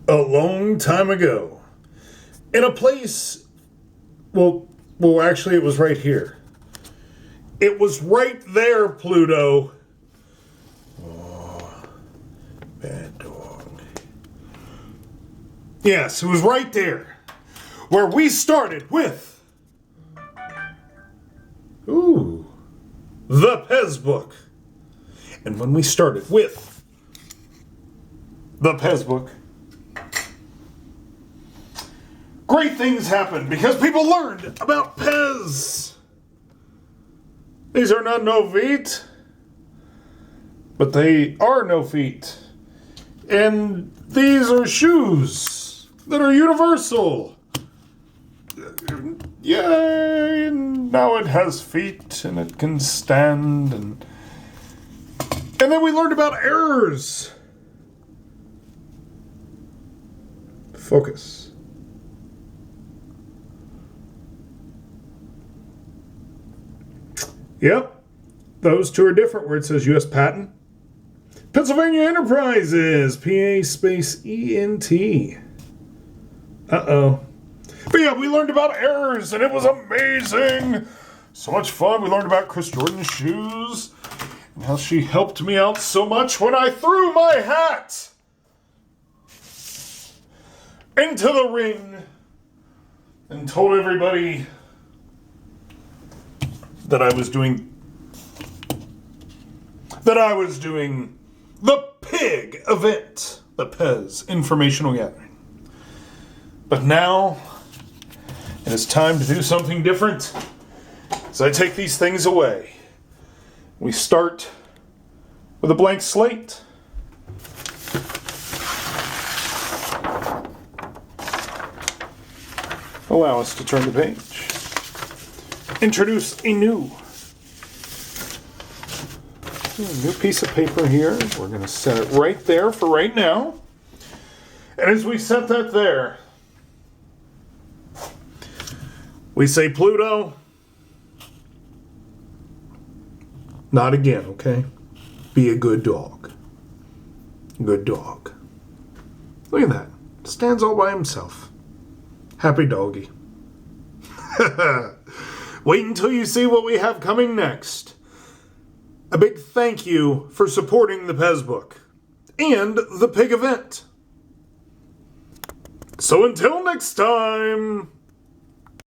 A long time ago, in a place, well, actually, it was right here. It was right there, Pluto. Oh, bad dog. Yes, it was right there, where we started with, the PEZ book. And when we started with the PEZ book, great things happened because people learned about PEZ. These are not no feet, but they are no feet. And these are shoes that are universal. Yay! And now it has feet and it can stand. And then we learned about errors. Focus. Yep, those two are different where it says U.S. Patent. Pennsylvania Enterprises, PA space ENT. Uh-oh. But yeah, we learned about errors, and it was amazing. So much fun. We learned about Chris Jordan's shoes, and how she helped me out so much when I threw my hat into the ring and told everybody that I was doing the PIG event, the PEZ Informational Gathering. But now it is time to do something different. So I take these things away. We start with a blank slate. Allow us to turn the page. Introduce a new piece of paper here. We're going to set it right there for right now. And as we set that there, we say, Pluto, not again, okay? Be a good dog. Good dog. Look at that. Stands all by himself. Happy doggy. Wait until you see what we have coming next. A big thank you for supporting the PEZ book and the PIG event. So until next time.